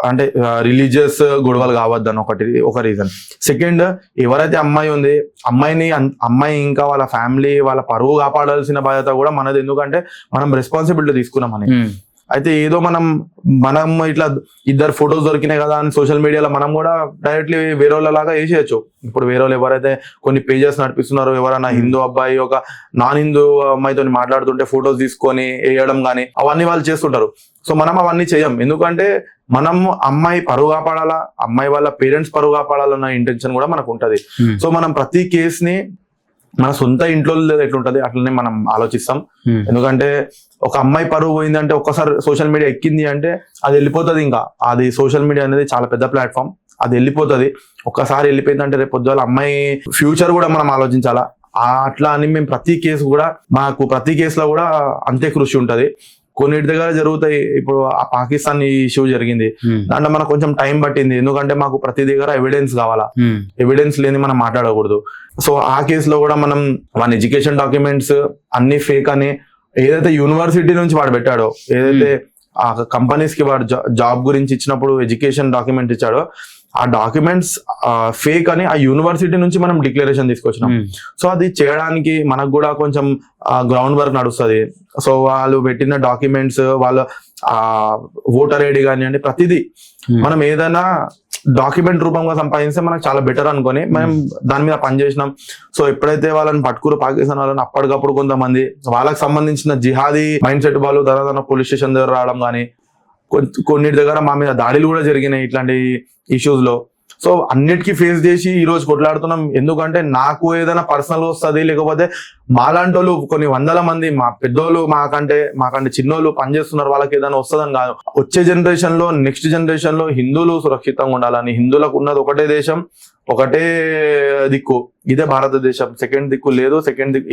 అంటే రిలీజియస్ గొడవలు కావద్దు అని ఒక రీజన్. సెకండ్, ఎవరైతే అమ్మాయి ఉంది అమ్మాయి ఇంకా వాళ్ళ ఫ్యామిలీ వాళ్ళ పరువు కాపాడాల్సిన బాధ్యత కూడా మనది. ఎందుకంటే మనం రెస్పాన్సిబిలిటీ తీసుకున్నామని. అయితే ఏదో మనం ఇట్లా ఇద్దరు ఫొటోస్ దొరికినాయి కదా అని సోషల్ మీడియాలో మనం కూడా డైరెక్ట్లీ వేరే వాళ్ళలాగా వేసేయచ్చు. ఇప్పుడు వేరే వాళ్ళు ఎవరైతే కొన్ని పేజెస్ నడిపిస్తున్నారో, ఎవరైనా హిందూ అబ్బాయి ఒక నాన్ హిందూ అమ్మాయితో మాట్లాడుతుంటే ఫొటోస్ తీసుకొని వేయడం కానీ అవన్నీ వాళ్ళు చేస్తుంటారు. సో మనం అవన్నీ చేయం. ఎందుకంటే మనం అమ్మాయి పరువు కాపాడాలా, అమ్మాయి వాళ్ళ పేరెంట్స్ పరువు కాపాడాలన్న ఇంటెన్షన్ కూడా మనకు ఉంటది. సో మనం ప్రతి కేసుని మన సొంత ఇంట్లో ఎట్లుంటది అట్లనే మనం ఆలోచిస్తాం. ఎందుకంటే ఒక అమ్మాయి పరువు పోయిందంటే ఒక్కసారి సోషల్ మీడియా ఎక్కింది అంటే అది వెళ్ళిపోతుంది. ఇంకా అది సోషల్ మీడియా అనేది చాలా పెద్ద ప్లాట్ఫామ్, అది వెళ్ళిపోతుంది. ఒక్కసారి వెళ్ళిపోయిందంటే రేపు పొద్దున అమ్మాయి ఫ్యూచర్ కూడా మనం ఆలోచించాలా. అట్లా అని మేము ప్రతి కేసులో కూడా అంతే కృషి ఉంటది. కొన్నిటి దగ్గర జరుగుతాయి. ఇప్పుడు ఆ పాకిస్తాన్ ఇష్యూ జరిగింది, దాంట్లో మనకు కొంచెం టైం పట్టింది. ఎందుకంటే మాకు ప్రతి దగ్గర ఎవిడెన్స్ కావాలా, ఎవిడెన్స్ లేని మనం మాట్లాడకూడదు. సో ఆ కేసులో కూడా మనం మన ఎడ్యుకేషన్ డాక్యుమెంట్స్ అన్ని ఫేక్ అని ఏదైతే యూనివర్సిటీ నుంచి వాడు పెట్టాడో, ఏదైతే ఆ కంపెనీస్ కి వాడు జాబ్ గురించి ఇచ్చినప్పుడు ఎడ్యుకేషన్ డాక్యుమెంట్ ఇచ్చాడో ఆ డాక్యుమెంట్స్ ఫేక్ అని ఆ యూనివర్సిటీ నుంచి మనం డిక్లరేషన్ తీసుకొచ్చినాం. సో అది చేయడానికి మనకు కూడా కొంచెం గ్రౌండ్ వర్క్ నడుస్తుంది. సో వాళ్ళు పెట్టిన డాక్యుమెంట్స్, వాళ్ళ ఓటర్ ఐడి కానివ్వండి, ప్రతిదీ మనం ఏదైనా డాక్యుమెంట్ రూపంగా సంపాదిస్తే మనకు చాలా బెటర్ అనుకొని మనం దాని మీద పనిచేసినాం. సో ఎప్పుడైతే వాళ్ళని పట్టుకురు పాకిస్తాన్ వాళ్ళని అప్పటికప్పుడు కొంతమంది వాళ్ళకి సంబంధించిన జిహాదీ మైండ్ సెట్ వాళ్ళు తర్వాత పోలీస్ స్టేషన్ దగ్గర రావడం కానీ, కొన్నిటి దగ్గర మా మీద దాడులు కూడా జరిగినాయి ఇట్లాంటి ఇష్యూస్ లో. సో అన్నిటికీ ఫేస్ చేసి ఈ రోజు కొట్లాడుతున్నాం. ఎందుకంటే నాకు ఏదైనా పర్సనల్ వస్తుంది, లేకపోతే మాలాంటి వాళ్ళు కొన్ని వందల మంది మా పెద్దోళ్ళు మాకంటే చిన్నోళ్ళు పనిచేస్తున్నారు, వాళ్ళకి ఏదైనా వస్తుందని కాదు. వచ్చే జనరేషన్ లో, నెక్స్ట్ జనరేషన్ లో హిందువులు సురక్షితంగా ఉండాలని, హిందువులకు ఉన్నది ఒకటే దేశం, ఒకటే దిక్కు, ఇదే భారతదేశం. సెకండ్ దిక్కు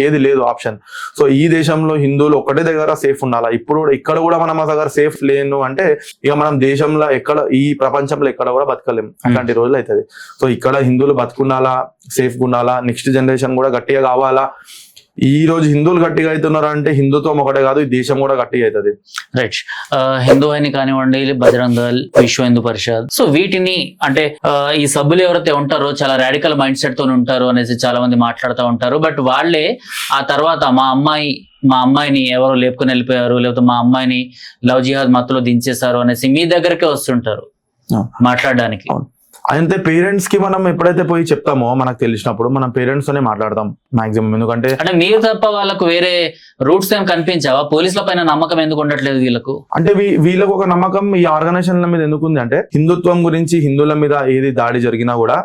ఏది లేదు ఆప్షన్. సో ఈ దేశంలో హిందువులు ఒకటే దగ్గర సేఫ్ ఉండాలా. ఇక్కడ కూడా మనం దగ్గర సేఫ్ లేను అంటే ఇక మనం దేశంలో ఈ ప్రపంచంలో ఎక్కడ కూడా బతకలేం, అలాంటి రోజులు అవుతుంది. సో ఇక్కడ హిందువులు బతుకుండాలా, సేఫ్గా ఉండాలా, నెక్స్ట్ జనరేషన్ కూడా గట్టిగా కావాలా. ఈ రోజు హిందువులు గట్టిగా అవుతున్నారు అంటే హిందుత్వం ఒకటే కాదు, ఈ దేశం కూడా గట్టిగా అవుతుంది. రైట్. హిందూ అని కానివ్వండి, బజరంగ్ దళ్, విశ్వ హిందూ పరిషత్, సో వీటిని అంటే ఈ సభ్యులు ఎవరైతే ఉంటారో చాలా రాడికల్ మైండ్ సెట్ తో ఉంటారు అనేసి చాలా మంది మాట్లాడుతూ ఉంటారు. బట్ వాళ్ళే ఆ తర్వాత మా అమ్మాయిని ఎవరో లేపుకొని వెళ్ళిపోయారు, లేకపోతే మా అమ్మాయిని లవ్ జిహాద్ మత్తులో దించేశారు అనేసి మీ దగ్గరకే వస్తుంటారు మాట్లాడడానికి. అయితే పేరెంట్స్ కి మనం ఎప్పుడైతే పోయి చెప్తామో మనకు తెలిసినప్పుడు మనం పేరెంట్స్ తోనే మాట్లాడతాం మాక్సిమం. ఎందుకంటే అంటే మీరు తప్ప వాళ్ళకు వేరే రూట్స్ ఏం కనిపించావా? పోలీసుల పైన నమ్మకం ఎందుకు ఉండట్లేదు వీళ్ళకు? అంటే వీళ్ళకు ఒక నమ్మకం ఈ ఆర్గనైజేషన్ల మీద ఎందుకు ఉంది అంటే హిందుత్వం గురించి, హిందువుల మీద ఏది దాడి జరిగినా కూడా,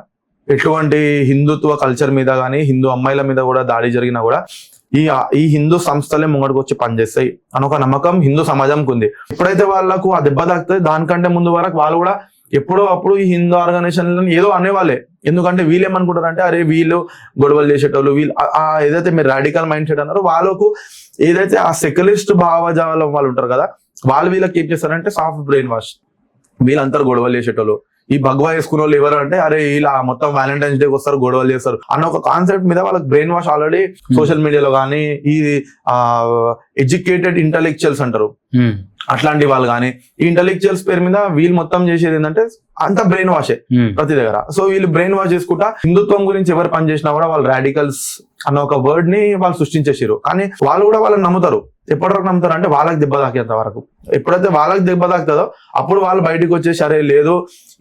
ఎటువంటి హిందుత్వ కల్చర్ మీద కానీ, హిందూ అమ్మాయిల మీద కూడా దాడి జరిగినా కూడా ఈ హిందూ సంస్థలే ముంగడికి వచ్చి పనిచేస్తాయి అని ఒక నమ్మకం హిందూ సమాజంకి ఉంది. ఎప్పుడైతే వాళ్ళకు ఆ దెబ్బ తాకుతుంది దానికంటే ముందు వరకు వాళ్ళు కూడా ఎప్పుడో అప్పుడు ఈ హిందూ ఆర్గనైజేషన్లను ఏదో అనేవాళ్ళే. ఎందుకంటే వీళ్ళు ఏమనుకుంటారంటే అరే వీళ్ళు గొడవలు చేసేటోళ్ళు, వీళ్ళు ఏదైతే మీరు రాడికల్ మైండ్ సెట్ అన్నారో వాళ్ళకు ఏదైతే ఆ సెక్యులరిస్ట్ భావజాలం వాళ్ళు ఉంటారు కదా, వాళ్ళు వీళ్ళకి ఏం చేస్తారంటే సాఫ్ట్ బ్రెయిన్ వాష్, వీళ్ళంతా గొడవలు చేసేటోళ్ళు. ఈ భగవా వేసుకున్న వాళ్ళు ఎవరు అంటే అరే ఇలా మొత్తం వ్యాలంటైన్స్ డేకి వస్తారు, గొడవలు చేస్తారు అన్న ఒక కాన్సెప్ట్ మీద వాళ్ళకి బ్రెయిన్ వాష్ ఆల్రెడీ సోషల్ మీడియాలో కానీ, ఈ ఎడ్యుకేటెడ్ ఇంటలెక్చువల్స్ అంటారు అట్లాంటి వాళ్ళు కానీ, ఈ ఇంటలెక్చువల్స్ పేరు మీద వీళ్ళు మొత్తం చేసేది ఏంటంటే అంత బ్రెయిన్ వాషే ప్రతి దగ్గర. సో వీళ్ళు బ్రెయిన్ వాష్ చేసుకుంటా హిందుత్వం గురించి ఎవరు పనిచేసినా కూడా వాళ్ళు రాడికల్స్ అన్న ఒక వర్డ్ ని వాళ్ళు సృష్టించేసారు. కానీ వాళ్ళు కూడా వాళ్ళని నమ్ముతారు. ఎప్పటి వరకు నమ్ముతారు అంటే వాళ్ళకి దెబ్బ తాకేంత వరకు. ఎప్పుడైతే వాళ్ళకి దెబ్బ తాకుతుందో అప్పుడు వాళ్ళు బయటకు వచ్చేసి అరే లేదు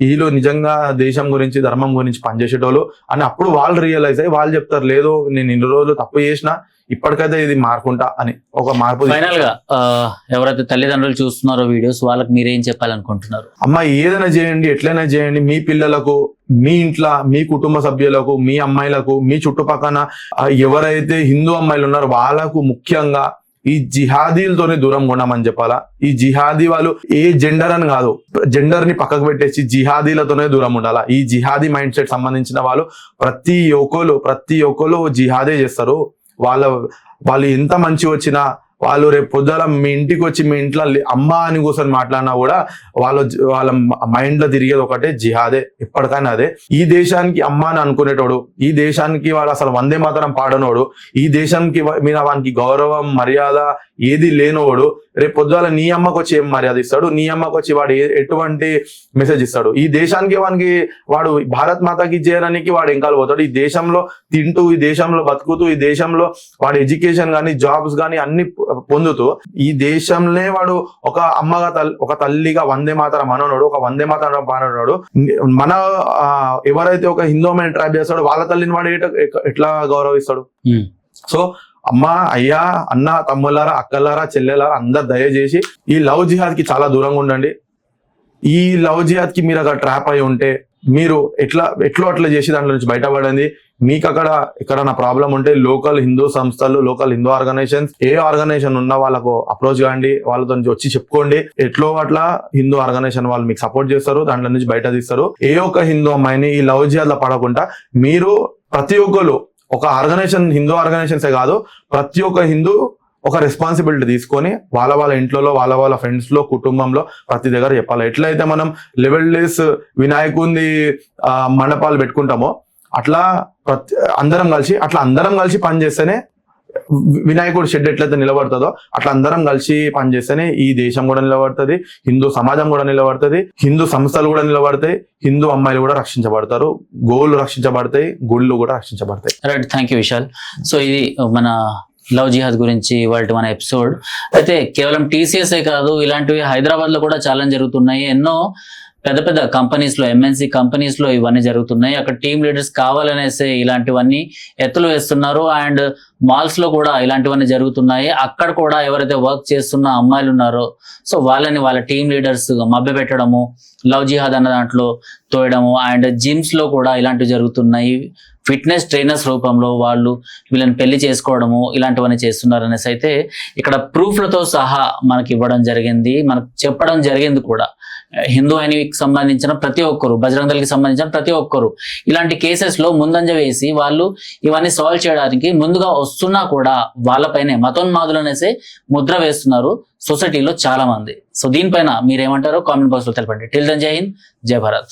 వీళ్ళు నిజంగా దేశం గురించి, ధర్మం గురించి పనిచేసేటోళ్ళు అని అప్పుడు వాళ్ళు రియలైజ్ అయ్యి వాళ్ళు చెప్తారు లేదు నేను ఇన్ని రోజులు తప్పు చేసిన, ఇప్పటికైతే ఇది మారుకుంటా అని ఒక మార్పు. ఫైనల్ గా ఎవరైతే తల్లిదండ్రులు చూస్తున్నారో వీడియోస్, వాళ్ళకి మీరేం చెప్పాలనుకుంటున్నారు? అమ్మ ఏదైనా చేయండి, ఎట్లయినా చేయండి, మీ పిల్లలకు, మీ ఇంట్లో, మీ కుటుంబ సభ్యులకు, మీ అమ్మాయిలకు, మీ చుట్టుపక్కల ఎవరైతే హిందూ అమ్మాయిలు ఉన్నారో వాళ్ళకు ముఖ్యంగా ఈ జిహాదీలతోనే దూరం ఉండమని చెప్పాలా. ఈ జిహాదీ వాళ్ళు ఏ జెండర్ అని కాదు, జెండర్ ని పక్కకు పెట్టేసి జిహాదీలతోనే దూరం ఉండాలా. ఈ జిహాదీ మైండ్ సెట్ సంబంధించిన వాళ్ళు ప్రతి ఒక్కరు జిహాదే చేస్తారు. వాళ్ళు ఎంత మంచి వచ్చినా, వాళ్ళు రేపు పొద్దుల మీ ఇంటికి వచ్చి మీ ఇంట్లో అమ్మ అని కూర్చొని మాట్లాడినా కూడా వాళ్ళ మైండ్ లో తిరిగేది ఒకటే, జిహాదే. ఎప్పటికైనా అదే. ఈ దేశానికి అమ్మ అని అనుకునేటోడు, ఈ దేశానికి వాడు అసలు వందే మాతరం పాడనోడు, ఈ దేశానికి మీద వానికి గౌరవం మర్యాద ఏది లేనోడు రేపు పొద్దుల నీ అమ్మకు వచ్చి ఏం మర్యాద ఇస్తాడు? నీ అమ్మకు వచ్చి వాడు ఎటువంటి మెసేజ్ ఇస్తాడు? ఈ దేశానికి వాడు భారత్ మాతాకి చేయడానికి వాడు ఎంకాలు పోతాడు. ఈ దేశంలో తింటూ, ఈ దేశంలో బతుకుతూ, ఈ దేశంలో వాడు ఎడ్యుకేషన్ కానీ జాబ్స్ కానీ అన్ని పొందుతూ, ఈ దేశంలో వాడు ఒక అమ్మగా ఒక తల్లిగా వందే మాతరం అనోడు, ఒక వందే మాతరం పాడనోడు. మన ఎవరైతే ఒక హిందూ అమ్మాయిని ట్రాప్ చేస్తాడో వాళ్ళ తల్లిని వాడు ఎట్లా గౌరవిస్తాడు? సో అమ్మ, అయ్యా, అన్న, తమ్ముళ్ళారా, అక్కలారా, చెల్లెలారా, అందరు దయచేసి ఈ లవ్ జిహాద్ కి చాలా దూరంగా ఉండండి. ఈ లవ్ జిహాద్ కి మీరు అక్కడ ట్రాప్ అయి ఉంటే మీరు అట్లా చేసి దాంట్లో నుంచి బయటపడండి. మీకు అక్కడ ఎక్కడైనా ప్రాబ్లం ఉంటే లోకల్ హిందూ సంస్థలు, లోకల్ హిందూ ఆర్గనైజేషన్స్, ఏ ఆర్గనైజేషన్ ఉన్నా వాళ్ళకు అప్రోచ్ కాండి, వాళ్ళతో వచ్చి చెప్పుకోండి. ఎట్లో అట్లా హిందూ ఆర్గనైజేషన్ వాళ్ళు మీకు సపోర్ట్ చేస్తారు, దాంట్లో నుంచి బయట తీస్తారు. ఏ ఒక్క హిందూ అమ్మాయిని ఈ లవ్ జిహాద్ లో పడకుండా మీరు ప్రతి ఒక్కరు, ఒక ఆర్గనైజేషన్, హిందూ ఆర్గనైజేషన్సే కాదు, ప్రతి ఒక్క హిందూ ఒక రెస్పాన్సిబిలిటీ తీసుకొని వాళ్ళ ఇంట్లో, వాళ్ళ ఫ్రెండ్స్ లో, కుటుంబంలో ప్రతి దగ్గర చెప్పాలి. ఎట్లయితే మనం లెవెల్ డేస్ వినాయకుని మండపాలు పెట్టుకుంటామో అట్లా అందరం కలిసి పనిచేస్తేనే వినాయకుడు షెడ్ ఎట్లయితే నిలబడుతుందో అట్లా అందరం కలిసి పనిచేస్తేనే ఈ దేశం కూడా నిలబడుతుంది, హిందూ సమాజం కూడా నిలబడుతుంది, హిందూ సంస్థలు కూడా నిలబడతాయి, హిందూ అమ్మాయిలు కూడా రక్షించబడతారు, గోళ్ళు రక్షించబడతాయి, గుళ్ళు కూడా రక్షించబడతాయి. Right, thank you Vishal. So ఇది మన లవ్ జిహాద్ గురించి వాటి మన ఎపిసోడ్. అయితే కేవలం టీసీఎస్ఏ కాదు, ఇలాంటివి హైదరాబాద్ లో కూడా చాలా జరుగుతున్నాయి. ఎన్నో పెద్ద పెద్ద కంపెనీస్ లో, ఎంఎన్సీ కంపెనీస్ లో ఇవన్నీ జరుగుతున్నాయి. అక్కడ టీమ్ లీడర్స్ కావాలనేసి ఇలాంటివన్నీ ఎత్తులు వేస్తున్నారు. అండ్ మాల్స్ లో కూడా ఇలాంటివన్నీ జరుగుతున్నాయి. అక్కడ కూడా ఎవరైతే వర్క్ చేస్తున్న అమ్మాయిలు ఉన్నారో సో వాళ్ళని వాళ్ళ టీమ్ లీడర్స్ మభ్య పెట్టడము, లవ్ జిహాద్ అన్న దాంట్లో తోయడము. అండ్ జిమ్స్ లో కూడా ఇలాంటివి జరుగుతున్నాయి. ఫిట్నెస్ ట్రైనర్స్ రూపంలో వాళ్ళు వీళ్ళని పెళ్లి చేసుకోవడము, ఇలాంటివన్నీ చేస్తున్నారు అనేసి అయితే ఇక్కడ ప్రూఫ్లతో సహా మనకి ఇవ్వడం జరిగింది, మనకు చెప్పడం జరిగింది కూడా. హిందూ ఐనివికి సంబంధించిన ప్రతి ఒక్కరు, బజరంగ దళకి సంబంధించిన ప్రతి ఒక్కరు ఇలాంటి కేసెస్ లో ముందంజ వేసి వాళ్ళు ఇవన్నీ సాల్వ్ చేయడానికి ముందుగా వస్తున్నా కూడా వాళ్ళపైనే మతోన్మాదులు అనేసి ముద్ర వేస్తున్నారు సొసైటీలో చాలా మంది. సో దీనిపైన మీరేమంటారో కామెంట్ బాక్స్ లో తెలపండి. టిల్ దెన్, జై హింద్, జై భారత్.